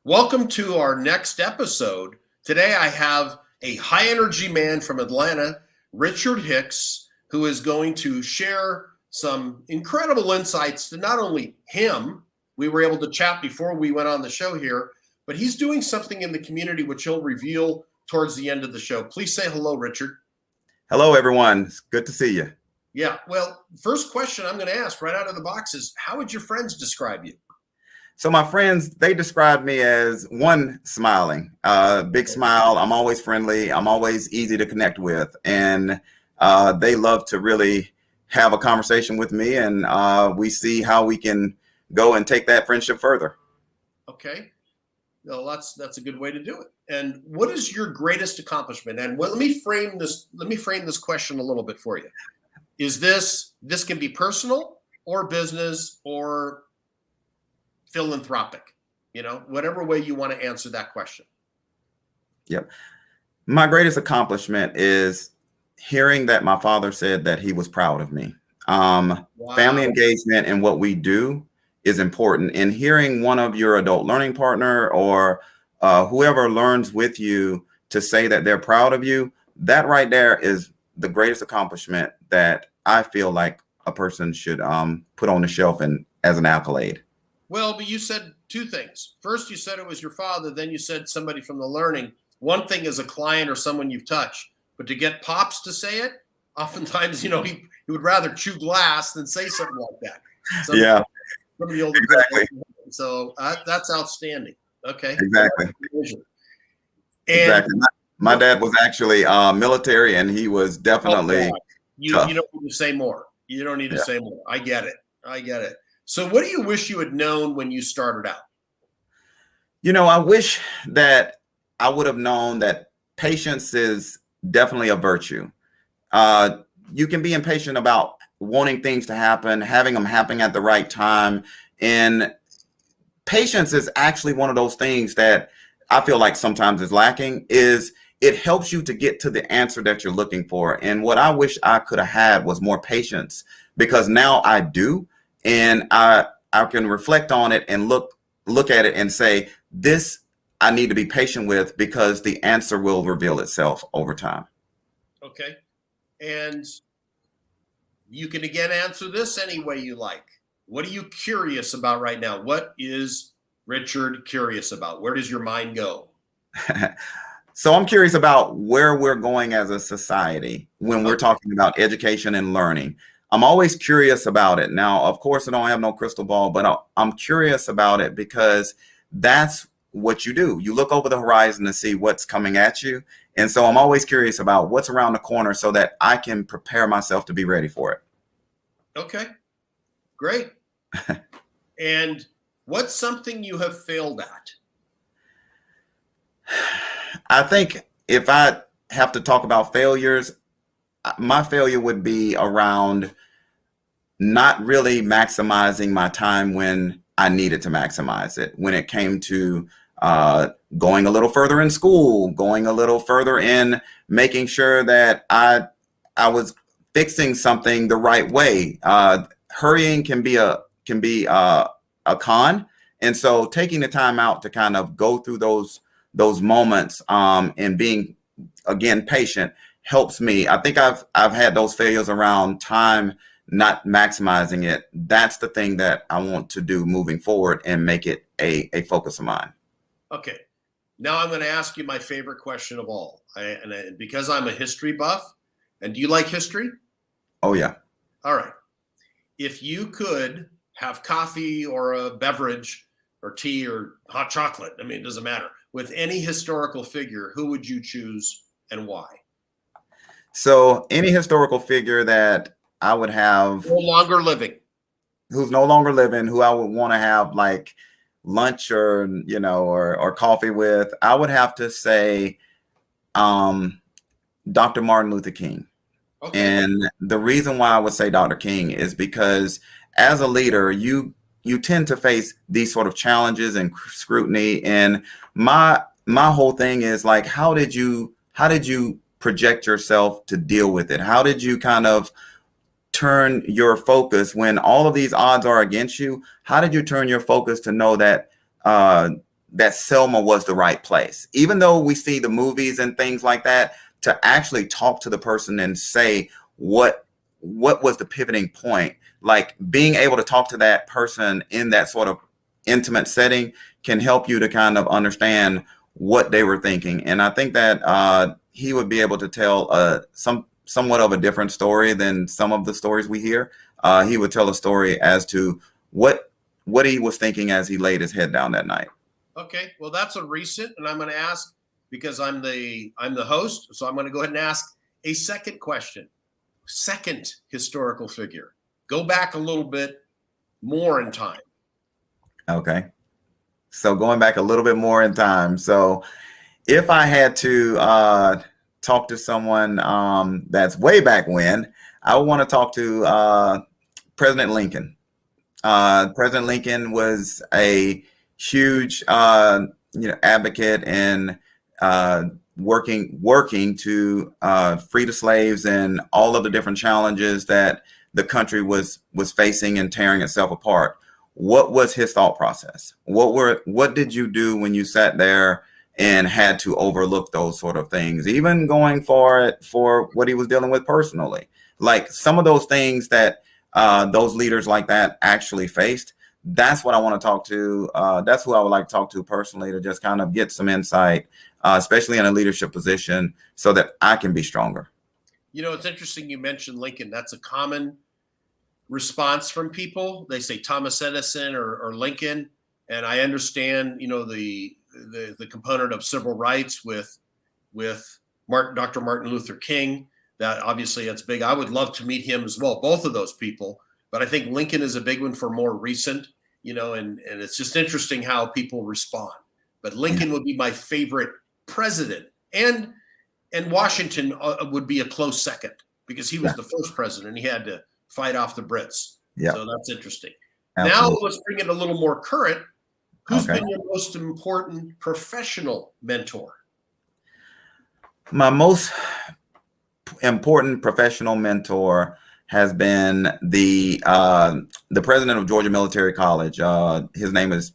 Welcome to our next episode. Today I have a high energy man from Atlanta, Richard Hicks, who is going to share some incredible insights to not only him, we were able to chat before we went on the show here, but he's doing something in the community which he'll reveal towards the end of the show. Please say hello, Richard. Hello, everyone. It's good to see you. Yeah, well, first question I'm going to ask right out of the box is, how would your friends describe you? So my friends, they describe me as one smiling, big smile. I'm always friendly. I'm always easy to connect with. And they love to really have a conversation with me. And we see how we can go and take that friendship further. Okay. Well, that's a good way to do it. And what is your greatest accomplishment? And well, let me frame this question a little bit for you. Is this can be personal or business or philanthropic, whatever way you want to answer that question. Yep. My greatest accomplishment is hearing that my father said that he was proud of me. Wow. Family engagement and what we do is important. And hearing one of your adult learning partner or whoever learns with you to say that they're proud of you, that right there is the greatest accomplishment that I feel like a person should put on the shelf and as an accolade. Well, but you said two things. First, you said it was your father. Then you said somebody from the learning. One thing is a client or someone you've touched, but to get pops to say it, oftentimes, he would rather chew glass than say something like that. Yeah, from the older exactly. So that's outstanding. Okay. Exactly. Exactly. My dad was actually military, and he was definitely. You don't need to say more. You don't need to say more. I get it. So what do you wish you had known when you started out? I wish that I would have known that patience is definitely a virtue. You can be impatient about wanting things to happen, having them happen at the right time. And patience is actually one of those things that I feel like sometimes is lacking. It helps you to get to the answer that you're looking for. And what I wish I could have had was more patience, because now I do. And I can reflect on it and look at it and say, this I need to be patient with, because the answer will reveal itself over time. Okay. And you can again answer this any way you like. What are you curious about right now? What is Richard curious about? Where does your mind go? So I'm curious about where we're going as a society when we're talking about education and learning. I'm always curious about it. Now, of course, I don't have no crystal ball, but I'm curious about it because that's what you do. You look over the horizon to see what's coming at you. And so I'm always curious about what's around the corner so that I can prepare myself to be ready for it. Okay, great. And what's something you have failed at? I think if I have to talk about failures, my failure would be around not really maximizing my time when I needed to maximize it. When it came to going a little further in school, going a little further in making sure that I was fixing something the right way. Hurrying can be a con, and so taking the time out to kind of go through those moments and being again patient helps me. I think I've had those failures around time, not maximizing it. That's the thing that I want to do moving forward and make it a focus of mine. Okay. Now I'm going to ask you my favorite question of all. Because I'm a history buff, and do you like history? Oh, yeah. All right. If you could have coffee or a beverage or tea or hot chocolate, it doesn't matter, with any historical figure, who would you choose and why? So any historical figure that I would have no longer living, who's no longer living, who I would want to have like lunch or coffee with, I would have to say Dr. Martin Luther King. Okay. And the reason why I would say Dr. King is because as a leader, you tend to face these sort of challenges and scrutiny. And my whole thing is like, how did you project yourself to deal with it? How did you kind of turn your focus when all of these odds are against you? How did you turn your focus to know that that Selma was the right place. Even though we see the movies and things like that, to actually talk to the person and say what was the pivoting point, like being able to talk to that person in that sort of intimate setting can help you to kind of understand what they were thinking. And I think that he would be able to tell somewhat of a different story than some of the stories we hear. He would tell a story as to what he was thinking as he laid his head down that night. Okay, well, that's a recent, and I'm going to ask, because I'm the host, so I'm going to go ahead and ask a second question. Second historical figure. Go back a little bit more in time. Okay. So going back a little bit more in time. So if I had to talk to someone that's way back when, I would want to talk to President Lincoln. President Lincoln was a huge advocate and working to free the slaves and all of the different challenges that the country was facing and tearing itself apart. What was his thought process? What did you do when you sat there and had to overlook those sort of things, even going for what he was dealing with personally? Like some of those things that those leaders like that actually faced. That's what I want to talk to. That's who I would like to talk to personally, to just kind of get some insight, especially in a leadership position, so that I can be stronger. You know, it's interesting you mentioned Lincoln. That's a common response from people. They say Thomas Edison or Lincoln. And I understand, you know, the component of civil rights with Dr. Martin Luther King. That obviously that's big. I would love to meet him as well, both of those people. But I think Lincoln is a big one for more recent, you know, and it's just interesting how people respond. But Lincoln would be my favorite president. And Washington would be a close second, because he was the first president. He had to fight off the Brits. Yeah. So that's interesting. Absolutely. Now let's bring it a little more current. Who's been your most important professional mentor? My most important professional mentor has been the president of Georgia Military College. His name is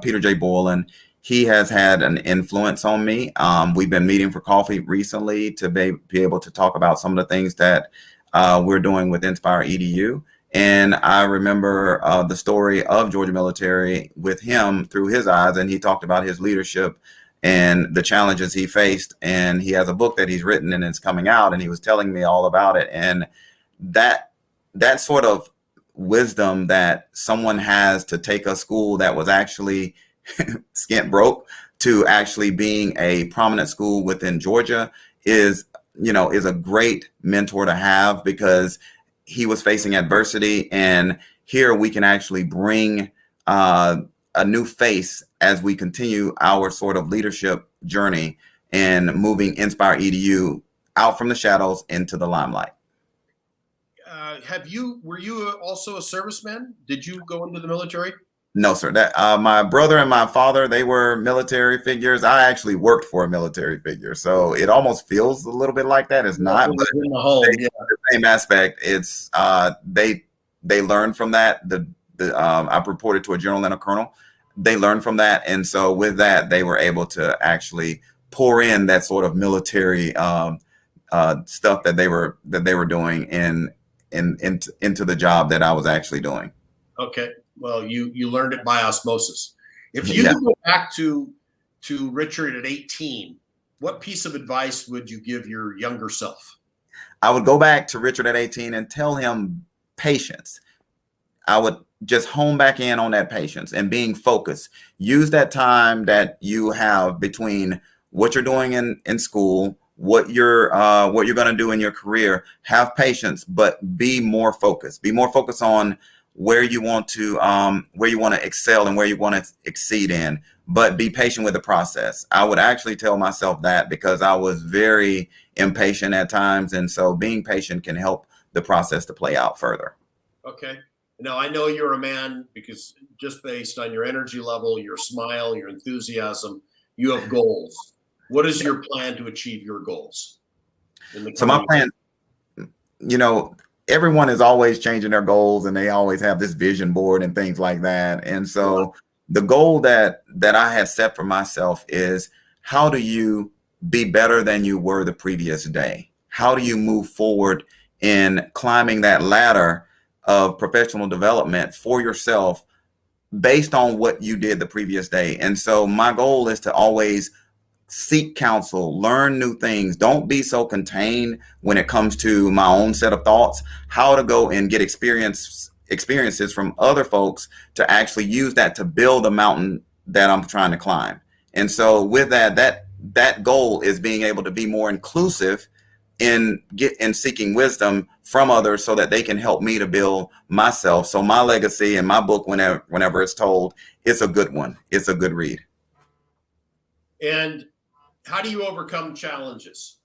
Peter J. Boylan. He has had an influence on me. We've been meeting for coffee recently to be able to talk about some of the things that we're doing with InspirEDU. And I remember the story of Georgia Military with him through his eyes, and he talked about his leadership and the challenges he faced. And he has a book that he's written and it's coming out, and he was telling me all about it. And that sort of wisdom that someone has to take a school that was actually skint broke to actually being a prominent school within Georgia is a great mentor to have, because he was facing adversity, and here we can actually bring a new face as we continue our sort of leadership journey and moving InspirEDU out from the shadows into the limelight. Were you also a serviceman? Did you go into the military? No, sir. That my brother and my father, they were military figures. I actually worked for a military figure, so it almost feels a little bit like that. It's not, but in the home, the same aspect. It's they learned from that. I reported to a general and a colonel. They learned from that, and so with that, they were able to actually pour in that sort of military stuff that they were doing into the job that I was actually doing. Okay. Well, you learned it by osmosis. If you could go back to Richard at 18, what piece of advice would you give your younger self? I would go back to Richard at 18 and tell him patience. I would just hone back in on that patience and being focused. Use that time that you have between what you're doing in school, what you're going to do in your career. Have patience, but be more focused. Be more focused on where you want to excel and where you want to exceed in, but be patient with the process. I would actually tell myself that, because I was very impatient at times. And so being patient can help the process to play out further. Okay. Now I know you're a man, because just based on your energy level, your smile, your enthusiasm, you have goals. What is your plan to achieve your goals? So my plan, everyone is always changing their goals, and they always have this vision board and things like that. And so the goal that I have set for myself is, how do you be better than you were the previous day? How do you move forward in climbing that ladder of professional development for yourself based on what you did the previous day? And so my goal is to always seek counsel, learn new things. Don't be so contained when it comes to my own set of thoughts. How to go and get experiences from other folks to actually use that to build a mountain that I'm trying to climb. And so with that goal is being able to be more inclusive in seeking wisdom from others so that they can help me to build myself. So my legacy and my book, whenever it's told, it's a good one. It's a good read. And how do you overcome challenges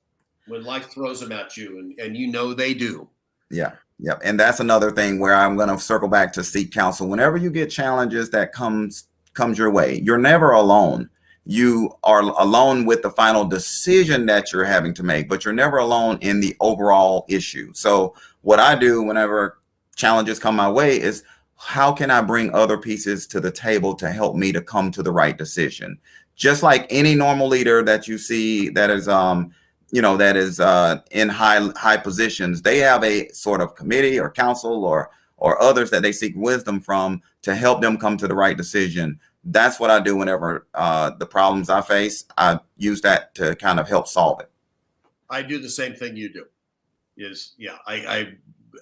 when life throws them at you, and you know they do? Yeah. Yep. And that's another thing where I'm going to circle back to seek counsel. Whenever you get challenges that comes your way, you're never alone. You are alone with the final decision that you're having to make, but you're never alone in the overall issue. So what I do whenever challenges come my way is, how can I bring other pieces to the table to help me to come to the right decision? Just like any normal leader that you see that is in high positions, they have a sort of committee or council or others that they seek wisdom from to help them come to the right decision. That's what I do whenever the problems I face, I use that to kind of help solve it. I do the same thing you do.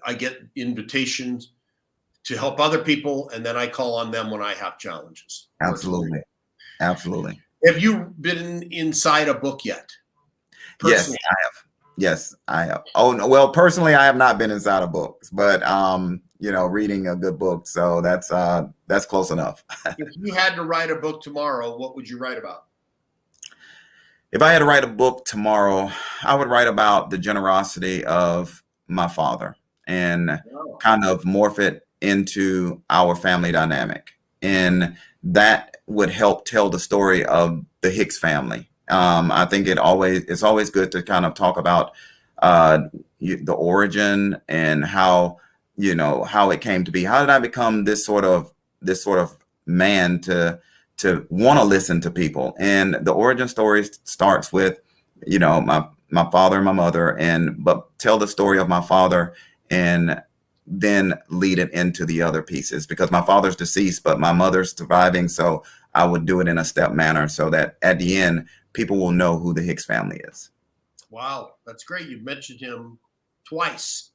I get invitations to help other people, and then I call on them when I have challenges. Absolutely. Absolutely. Have you been inside a book yet? Personally? Yes, I have. Yes, I have. Oh, no, well, personally, I have not been inside of books, but reading a good book. So that's close enough. If you had to write a book tomorrow, what would you write about? If I had to write a book tomorrow, I would write about the generosity of my father and kind of morph it into our family dynamic. And that would help tell the story of the Hicks family. I think it's always good to kind of talk about the origin and how it came to be. How did I become this sort of man to want to listen to people? And the origin story starts with, my father and my mother, but tell the story of my father and then lead it into the other pieces, because my father's deceased, but my mother's surviving. So I would do it in a step manner so that at the end, people will know who the Hicks family is. Wow, that's great. You mentioned him twice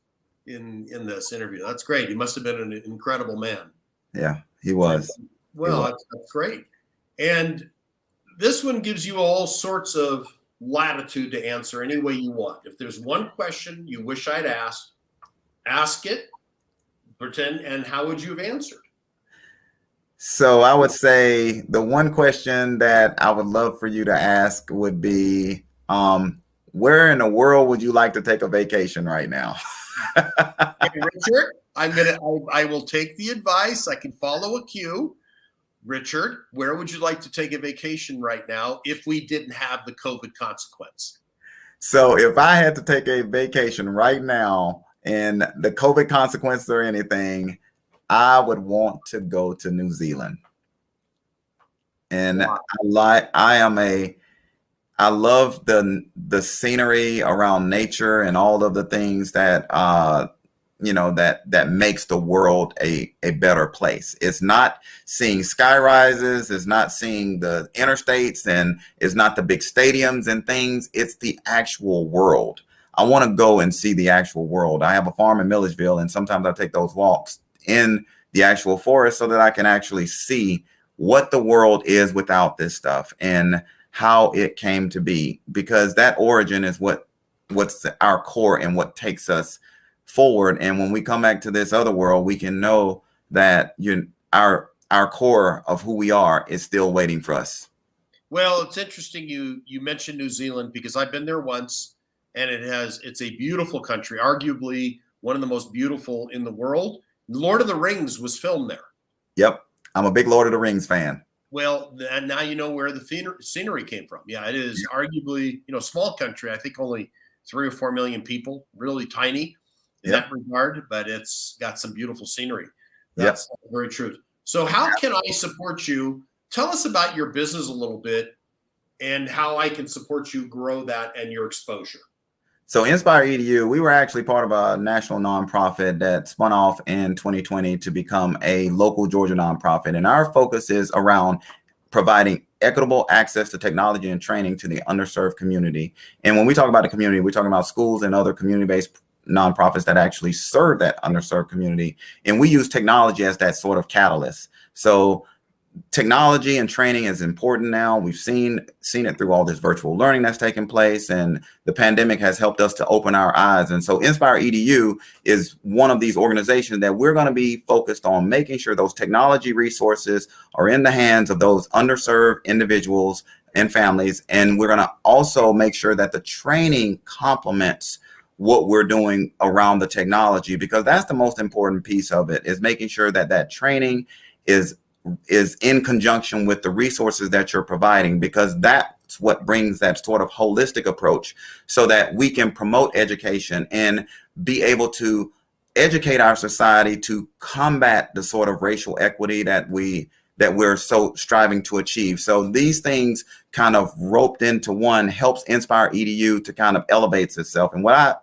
in this interview. That's great. He must have been an incredible man. Yeah, he was. Well, that's great. And this one gives you all sorts of latitude to answer any way you want. If there's one question you wish I'd asked, ask it, pretend, and how would you have answered? So I would say the one question that I would love for you to ask would be, where in the world would you like to take a vacation right now? Hey, Richard, I will take the advice. I can follow a cue. Richard, where would you like to take a vacation right now if we didn't have the COVID consequence? So if I had to take a vacation right now and the COVID consequence or anything, I would want to go to New Zealand. And wow. I love the scenery around nature and all of the things that that makes the world a better place. It's not seeing sky rises, it's not seeing the interstates, and it's not the big stadiums and things. It's the actual world. I want to go and see the actual world. I have a farm in Milledgeville, and sometimes I take those walks in the actual forest so that I can actually see what the world is without this stuff and how it came to be, because that origin is what's our core and what takes us forward. And when we come back to this other world, we can know that our core of who we are is still waiting for us. Well, it's interesting you mentioned New Zealand, because I've been there once, and it's a beautiful country, arguably one of the most beautiful in the world. Lord of the Rings was filmed there. Yep. I'm a big Lord of the Rings fan. Well, and now you know where the scenery came from. Yeah, it is arguably, small country. I think only 3 or 4 million people, really tiny in that regard, but it's got some beautiful scenery. That's very true. So how can I support you? Tell us about your business a little bit and how I can support you grow that and your exposure. So InspirEDU, we were actually part of a national nonprofit that spun off in 2020 to become a local Georgia nonprofit. And our focus is around providing equitable access to technology and training to the underserved community. And when we talk about the community, we're talking about schools and other community-based nonprofits that actually serve that underserved community. And we use technology as that sort of catalyst. So technology and training is important now. We've seen it through all this virtual learning that's taken place, and the pandemic has helped us to open our eyes. And so InspirEDU is one of these organizations that we're going to be focused on making sure those technology resources are in the hands of those underserved individuals and families. And we're going to also make sure that the training complements what we're doing around the technology, because that's the most important piece of it, is making sure that that training is in conjunction with the resources that you're providing, because that's what brings that sort of holistic approach, so that we can promote education and be able to educate our society to combat the sort of racial equity that we're so striving to achieve. So these things kind of roped into one helps InspirEDU to kind of elevates itself. And what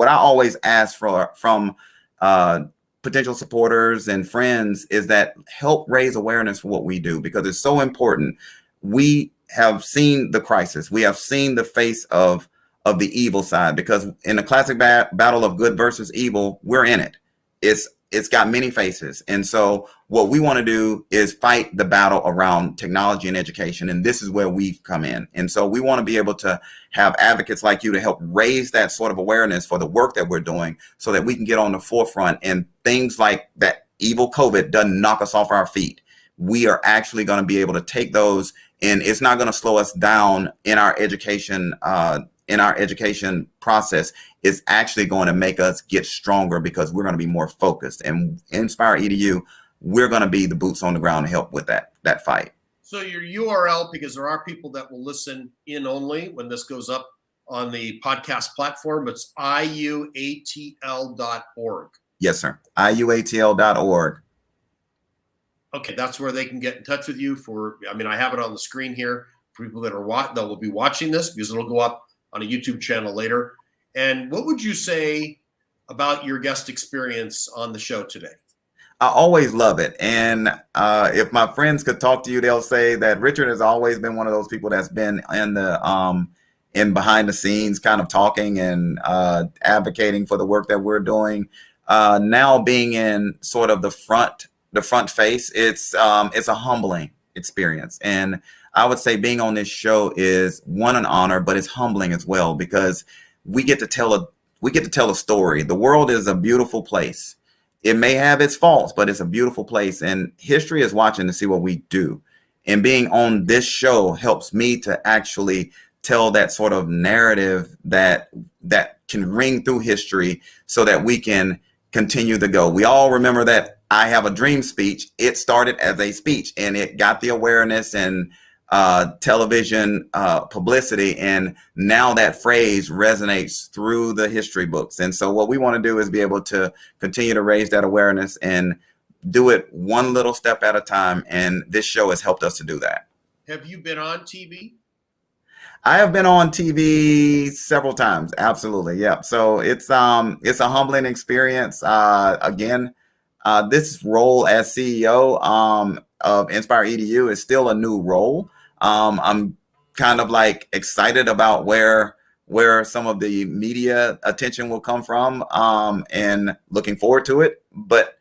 I always ask from potential supporters and friends is that help raise awareness for what we do, because it's so important. We have seen the crisis. We have seen the face of the evil side, because in the classic battle of good versus evil, we're in it. It's got many faces. And so what we want to do is fight the battle around technology and education. And this is where we've come in. And so we want to be able to have advocates like you to help raise that sort of awareness for the work that we're doing, so that we can get on the forefront, and things like that evil COVID doesn't knock us off our feet. We are actually going to be able to take those, and it's not going to slow us down in our education process. Is actually going to make us get stronger, because we're going to be more focused. And InspirEDU, we're going to be the boots on the ground to help with that fight. So your URL, because there are people that will listen in only when this goes up on the podcast platform, it's iuatl.org. Yes, sir. iuatl.org. Okay, that's where they can get in touch with you I have it on the screen here for people that will be watching this, because it'll go up on a YouTube channel later. And what would you say about your guest experience on the show today? I always love it. And if my friends could talk to you, they'll say that Richard has always been one of those people that's been in behind the scenes, kind of talking and advocating for the work that we're doing. Now being in sort of the front face, it's a humbling experience. And I would say being on this show is an honor, but it's humbling as well, because we get to tell a story. The world is a beautiful place. It may have its faults, but it's a beautiful place, and history is watching to see what we do. And being on this show helps me to actually tell that sort of narrative that can ring through history, so that we can continue to go. We all remember that I Have a Dream speech. It started as a speech, and it got the awareness and television publicity, and now that phrase resonates through the history books. And so what we want to do is be able to continue to raise that awareness and do it one little step at a time, and this show has helped us to do that. Have you been on TV? I have been on TV several times. Absolutely. Yeah. So it's a humbling experience. Again, this role as CEO of InspirEDU is still a new role. I'm kind of like excited about where some of the media attention will come from, and looking forward to it. But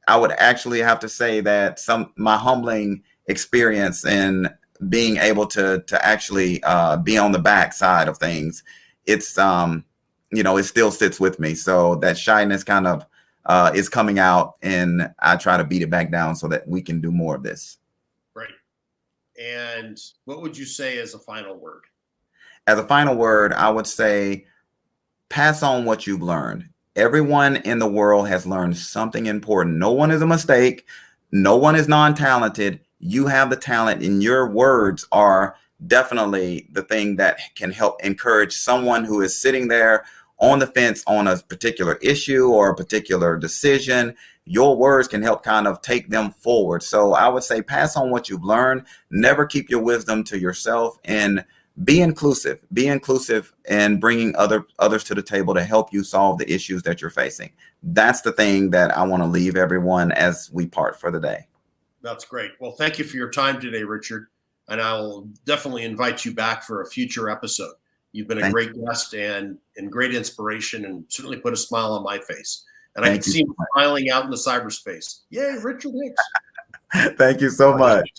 I would actually have to say that my humbling experience in being able to actually be on the back side of things, it still sits with me. So that shyness kind of is coming out, and I try to beat it back down so that we can do more of this. Right. And what would you say as a final word? As a final word, I would say pass on what you've learned. Everyone in the world has learned something important. No one is a mistake. No one is non-talented. You have the talent, and your words are definitely the thing that can help encourage someone who is sitting there on the fence on a particular issue or a particular decision. your words can help kind of take them forward. So I would say pass on what you've learned. Never keep your wisdom to yourself, and be inclusive. Be inclusive and bringing others to the table to help you solve the issues that you're facing. That's the thing that I want to leave everyone as we part for the day. That's great. Well, thank you for your time today, Richard. And I will definitely invite you back for a future episode. You've been a great guest and great inspiration, and certainly put a smile on my face. And I can see him smiling out in the cyberspace. Yay, Richard Hicks. Thank you so much.